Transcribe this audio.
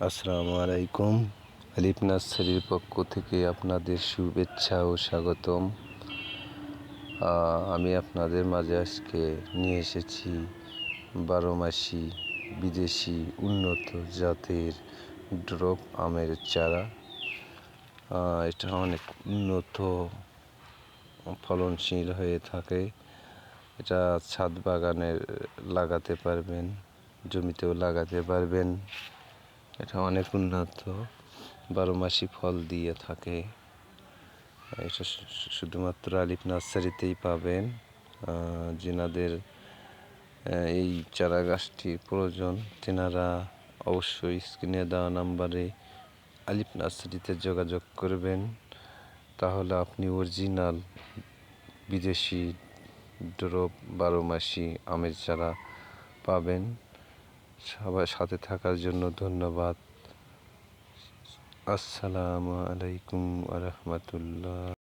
আসসালামু আলাইকুম। আলিফ নার্সারির পক্ষ থেকে আপনাদের শুভেচ্ছা ও স্বাগতম। আমি আপনাদের মাঝে আজকে নিয়ে এসেছি 12 মাসি বিদেশি উন্নত জাতের ড্রপ আমের চারা। এটা অনেক উন্নত ফলনশীল হয়ে থাকে। এটা ছাদ বাগানে লাগাতে পারবেন, জমিতেও লাগাতে পারবেন। এটা অনেক উন্নত, 12 মাসই ফল দিয়ে থাকে। এটা শুধুমাত্র আলিফ নার্সারিতেই পাবেন। যেনাদের এই চারা গাছটি প্রয়োজন তেনারা অবশ্যই স্ক্রিনে দেওয়া নাম্বারে আলিফ নার্সারিতে যোগাযোগ করবেন। তাহলে আপনি অরিজিনাল বিদেশি ড্রপ 12 মাসি আমের চারা পাবেন। সবার সাথে থাকার জন্য ধন্যবাদ। আসসালামু আলাইকুম ওয়া রাহমাতুল্লাহ।